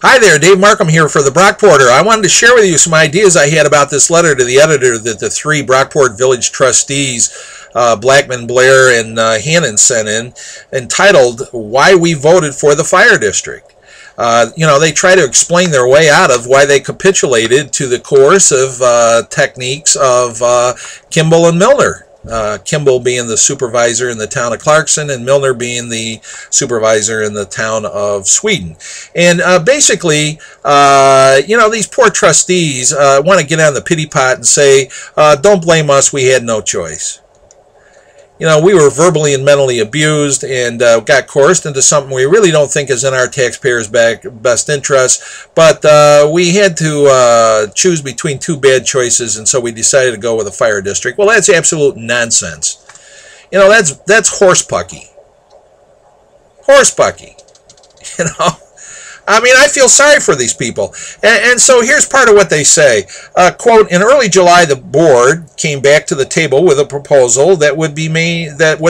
Hi there, Dave Markham here for the Brockporter. I wanted to share with you some ideas I had about this letter to the editor that the three Brockport Village trustees, Blackman, Blair, and Hannan sent in, entitled, Why We Voted for the Fire District. They try to explain their way out of why they capitulated to the coercive techniques of Kimball and Milner. Kimball being the supervisor in the town of Clarkson and Milner being the supervisor in the town of Sweden. And basically, these poor trustees want to get on the pity pot and say, don't blame us, we had no choice. We were verbally and mentally abused and got coerced into something we really don't think is in our taxpayers' best interest. But we had to choose between two bad choices, and so we decided to go with a fire district. Well, that's absolute nonsense. That's horsepucky. Horsepucky. I feel sorry for these people. And so here's part of what they say. Quote, in early July, the board came back to the table with a proposal that would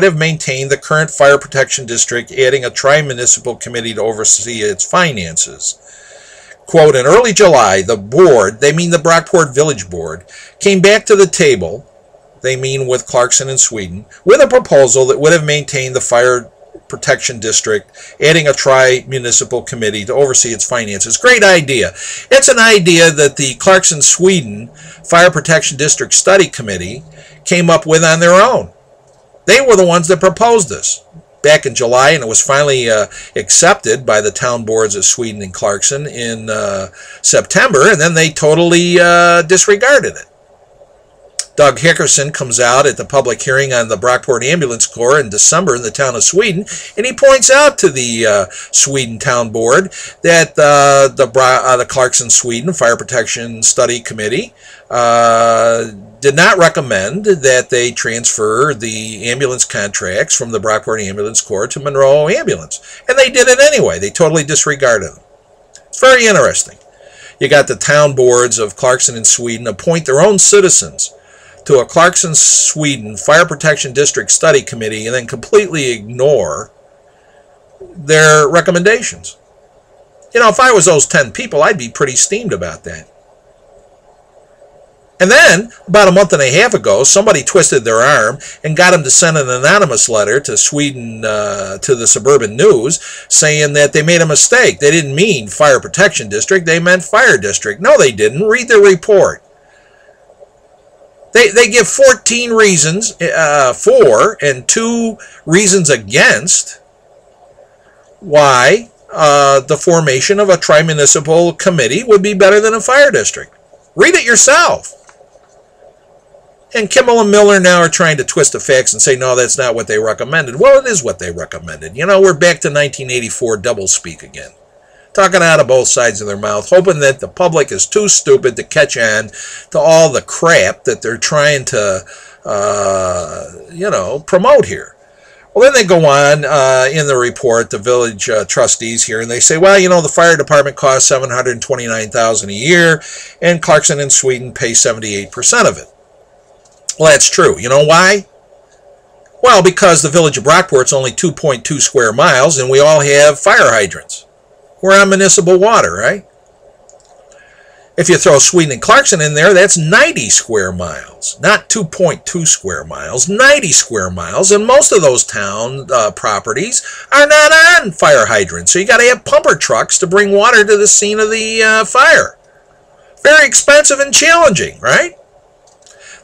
have maintained the current fire protection district, adding a tri-municipal committee to oversee its finances. Quote, in early July, the board, they mean the Brockport Village Board, came back to the table, they mean with Clarkson and Sweden, with a proposal that would have maintained the fire protection district, adding a tri-municipal committee to oversee its finances. Great idea. It's an idea that the Clarkson-Sweden Fire Protection District Study Committee came up with on their own. They were the ones that proposed this back in July, and it was finally accepted by the town boards of Sweden and Clarkson in September, and then they totally disregarded it. Doug Hickerson comes out at the public hearing on the Brockport Ambulance Corps in December in the town of Sweden, and he points out to the Sweden Town Board that the Clarkson-Sweden Fire Protection Study Committee did not recommend that they transfer the ambulance contracts from the Brockport Ambulance Corps to Monroe Ambulance. And they did it anyway. They totally disregarded them. It's very interesting. You got the town boards of Clarkson and Sweden appoint their own citizens to a Clarkson-Sweden Fire Protection District Study Committee and then completely ignore their recommendations. If I was those 10 people, I'd be pretty steamed about that. And then, about a month and a half ago, somebody twisted their arm and got them to send an anonymous letter to Sweden, to the Suburban News, saying that they made a mistake. They didn't mean Fire Protection District, they meant Fire District. No, they didn't. Read their report. They give 14 reasons for and 2 reasons against why the formation of a tri-municipal committee would be better than a fire district. Read it yourself. And Kimball and Miller now are trying to twist the facts and say, no, that's not what they recommended. Well, it is what they recommended. We're back to 1984 doublespeak again. Talking out of both sides of their mouth, hoping that the public is too stupid to catch on to all the crap that they're trying to, promote here. Well, then they go on in the report, the village trustees here, and they say, well, the fire department costs $729,000 a year, and Clarkson and Sweden pay 78% of it. Well, that's true. You know why? Well, because the village of Brockport's only 2.2 square miles, and we all have fire hydrants. We're on municipal water, right? If you throw Sweden and Clarkson in there, that's 90 square miles. Not 2.2 square miles, 90 square miles. And most of those town properties are not on fire hydrants. So you got to have pumper trucks to bring water to the scene of the fire. Very expensive and challenging, right?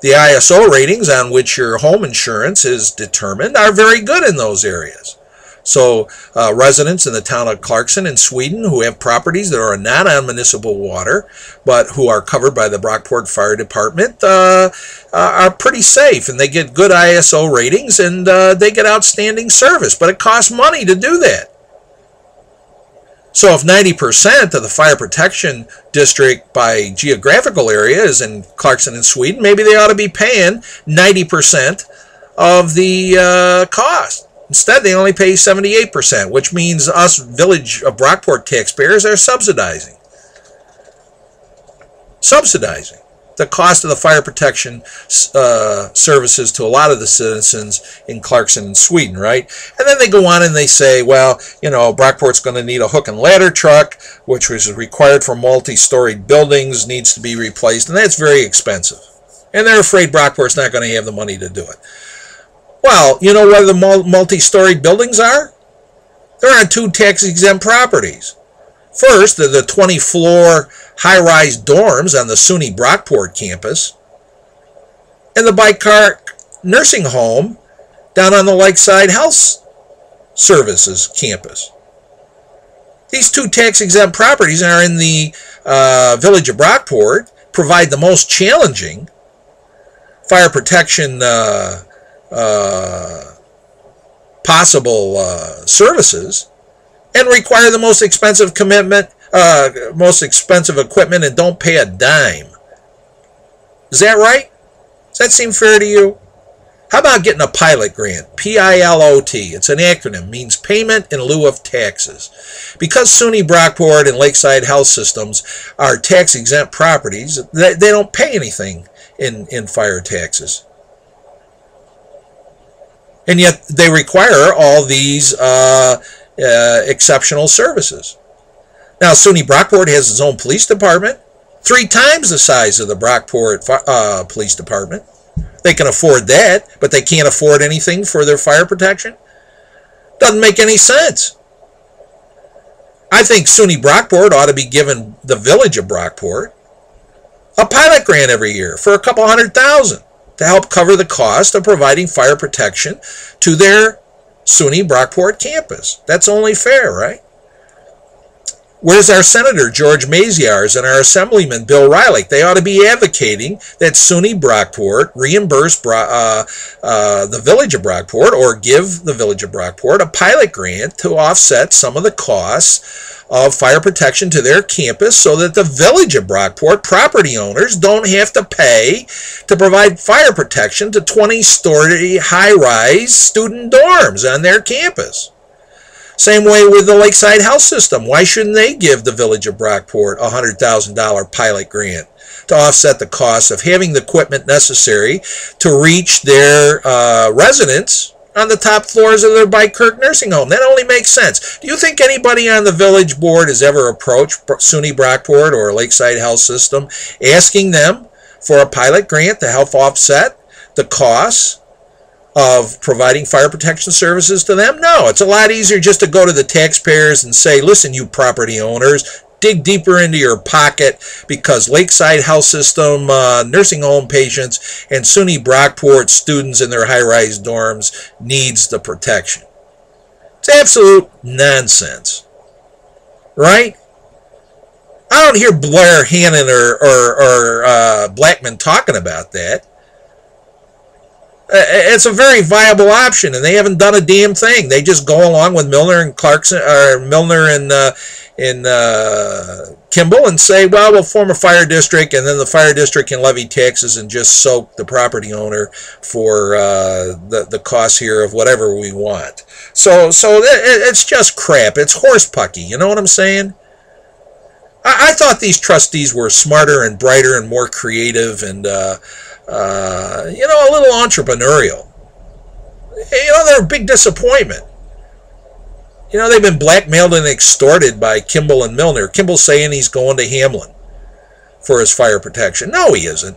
The ISO ratings on which your home insurance is determined are very good in those areas. So residents in the town of Clarkson and Sweden who have properties that are not on municipal water but who are covered by the Brockport Fire Department are pretty safe, and they get good ISO ratings, and they get outstanding service. But it costs money to do that. So if 90% of the fire protection district by geographical area is in Clarkson and Sweden, maybe they ought to be paying 90% of the cost. Instead, they only pay 78%, which means us Village of Brockport taxpayers are subsidizing. the cost of the fire protection services to a lot of the citizens in Clarkson and Sweden, right? And then they go on and they say, well, you know, Brockport's going to need a hook and ladder truck, which was required for multi-storied buildings, needs to be replaced, and that's very expensive. And they're afraid Brockport's not going to have the money to do it. Well, you know where the multi-storied buildings are? They're on 2 tax-exempt properties. First, the 20-floor high-rise dorms on the SUNY Brockport campus, and the Bicarb nursing home down on the Lakeside Health Services campus. These 2 tax-exempt properties are in the village of Brockport, provide the most challenging fire protection possible services, and require the most expensive equipment, and don't pay a dime. Is that right? Does that seem fair to you? How about getting a pilot grant? PILOT. It's an acronym. Means payment in lieu of taxes. Because SUNY Brockport and Lakeside Health Systems are tax-exempt properties, they don't pay anything in fire taxes. And yet they require all these exceptional services. Now, SUNY Brockport has its own police department, 3 times the size of the Brockport Police Department. They can afford that, but they can't afford anything for their fire protection. Doesn't make any sense. I think SUNY Brockport ought to be given the village of Brockport a pilot grant every year for a couple $100,000 to help cover the cost of providing fire protection to their SUNY Brockport campus. That's only fair, right? Where's our Senator George Maziarz and our Assemblyman Bill Riley? They ought to be advocating that SUNY Brockport reimburse the village of Brockport, or give the village of Brockport a pilot grant to offset some of the costs of fire protection to their campus, so that the village of Brockport property owners don't have to pay to provide fire protection to 20-story high-rise student dorms on their campus. Same way with the Lakeside Health System. Why shouldn't they give the village of Brockport a $100,000 pilot grant to offset the cost of having the equipment necessary to reach their residents on the top floors of their Bicarb nursing home? That only makes sense. Do you think anybody on the village board has ever approached SUNY Brockport or Lakeside Health System asking them for a pilot grant to help offset the costs of providing fire protection services to them? No, it's a lot easier just to go to the taxpayers and say, listen, you property owners, dig deeper into your pocket, because Lakeside Health System nursing home patients and SUNY Brockport students in their high-rise dorms needs the protection. It's absolute nonsense, right? I don't hear Blair, Hannan, or Blackman talking about that. It's a very viable option, and they haven't done a damn thing. They just go along with Milner and Clarkson, or Milner and Kimball, and say, well, we'll form a fire district, and then the fire district can levy taxes and just soak the property owner for the costs here of whatever we want. So it's just crap. It's horsepucky. You know what I'm saying? I thought these trustees were smarter and brighter and more creative and a little entrepreneurial. They're a big disappointment. They've been blackmailed and extorted by Kimball and Milner. Kimball's saying he's going to Hamlin for his fire protection. No, he isn't.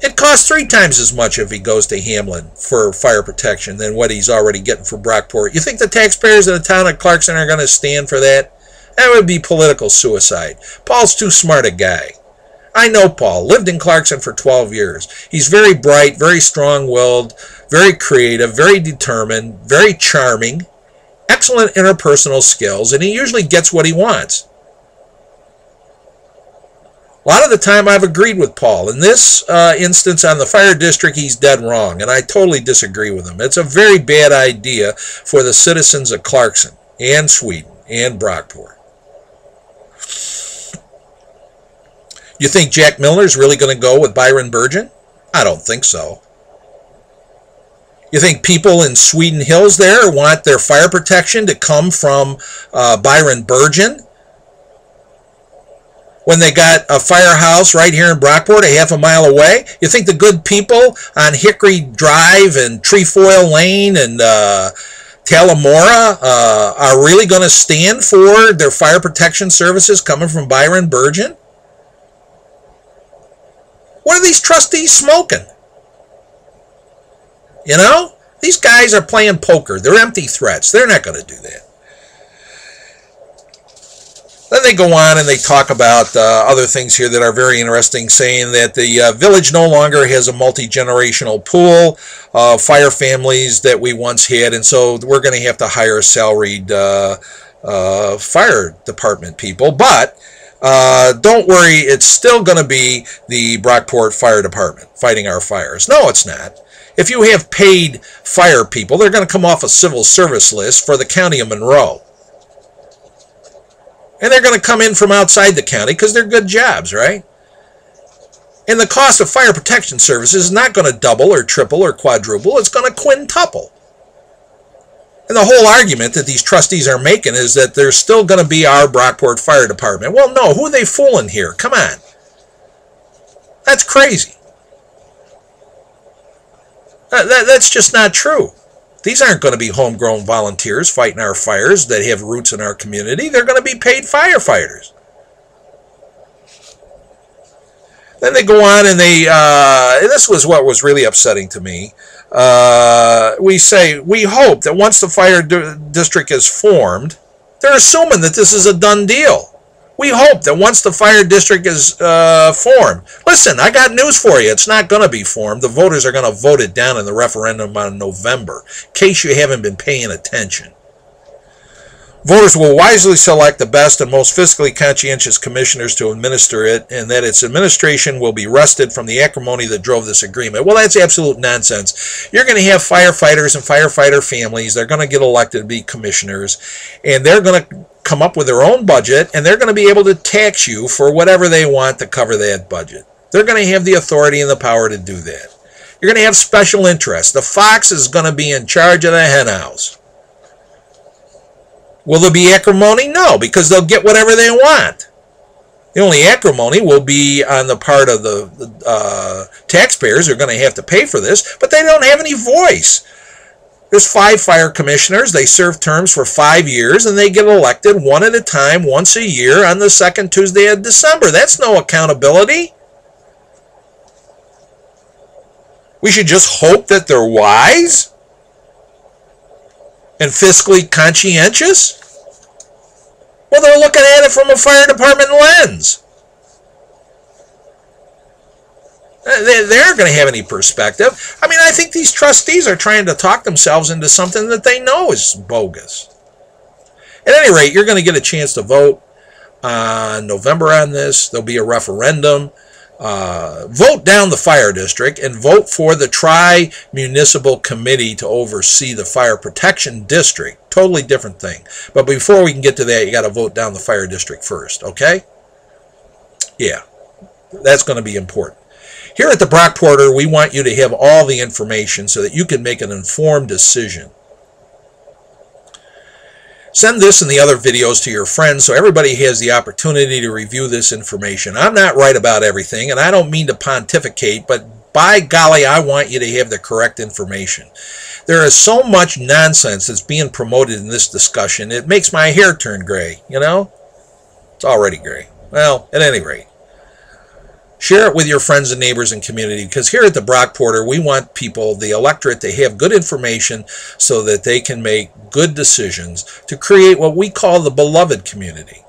It costs 3 times as much if he goes to Hamlin for fire protection than what he's already getting for Brockport. You think the taxpayers of the town of Clarkson are going to stand for that? That would be political suicide. Paul's too smart a guy. I know Paul, lived in Clarkson for 12 years. He's very bright, very strong-willed, very creative, very determined, very charming, excellent interpersonal skills, and he usually gets what he wants. A lot of the time I've agreed with Paul. In this instance on the fire district, he's dead wrong, and I totally disagree with him. It's a very bad idea for the citizens of Clarkson and Sweden and Brockport. You think Jack Milner's really going to go with Byron Burgeon? I don't think so. You think people in Sweden Hills there want their fire protection to come from Byron Burgeon? when they got a firehouse right here in Brockport, a half a mile away? You think the good people on Hickory Drive and Trefoil Lane and Talamora are really going to stand for their fire protection services coming from Byron Burgeon? What are these trustees smoking? You know, these guys are playing poker. They're empty threats. They're not going to do that. Then they go on and they talk about other things here that are very interesting, saying that the village no longer has a multi-generational pool of fire families that we once had, and so we're going to have to hire salaried fire department people. But don't worry, it's still going to be the Brockport Fire Department fighting our fires. No, it's not. If you have paid fire people, they're going to come off a civil service list for the county of Monroe. And they're going to come in from outside the county because they're good jobs, right? And the cost of fire protection services is not going to double or triple or quadruple. It's going to quintuple. And the whole argument that these trustees are making is that there's still going to be our Brockport Fire Department. Well, no, who are they fooling here? Come on. That's crazy. That's just not true. These aren't going to be homegrown volunteers fighting our fires that have roots in our community. They're going to be paid firefighters. Then they go on and they, this was what was really upsetting to me. We say, we hope that once the fire district is formed, they're assuming that this is a done deal. We hope that once the fire district is formed. Listen, I got news for you. It's not going to be formed. The voters are going to vote it down in the referendum on November, in case you haven't been paying attention. Voters will wisely select the best and most fiscally conscientious commissioners to administer it, and that its administration will be wrested from the acrimony that drove this agreement. Well, that's absolute nonsense. You're going to have firefighters and firefighter families. They're going to get elected to be commissioners, and they're going to come up with their own budget, and they're going to be able to tax you for whatever they want to cover that budget. They're going to have the authority and the power to do that. You're going to have special interests. The fox is going to be in charge of the hen house. Will there be acrimony? No, because they'll get whatever they want. The only acrimony will be on the part of the taxpayers who are going to have to pay for this, but they don't have any voice. There's 5 fire commissioners. They serve terms for 5 years, and they get elected one at a time, once a year, on the second Tuesday of December. That's no accountability. We should just hope that they're wise and fiscally conscientious. Well, they're looking at it from a fire department lens. They aren't going to have any perspective. I mean, I think these trustees are trying to talk themselves into something that they know is bogus. At any rate, you're going to get a chance to vote on November on this. There'll be a referendum. Vote down the fire district and vote for the tri-municipal committee to oversee the fire protection district. Totally different thing. But before we can get to that, you got to vote down the fire district first, okay? Yeah, that's going to be important. Here at the Brockporter, we want you to have all the information so that you can make an informed decision. Send this and the other videos to your friends so everybody has the opportunity to review this information. I'm not right about everything, and I don't mean to pontificate, but by golly, I want you to have the correct information. There is so much nonsense that's being promoted in this discussion, it makes my hair turn gray, you know? It's already gray. Well, at any rate, share it with your friends and neighbors and community, because here at the Brockporter, we want people, the electorate, to have good information so that they can make good decisions to create what we call the beloved community.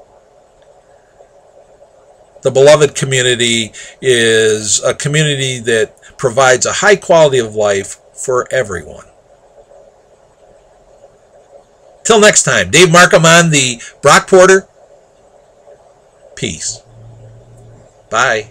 The beloved community is a community that provides a high quality of life for everyone. Till next time, Dave Markham on the Brockporter. Peace. Bye.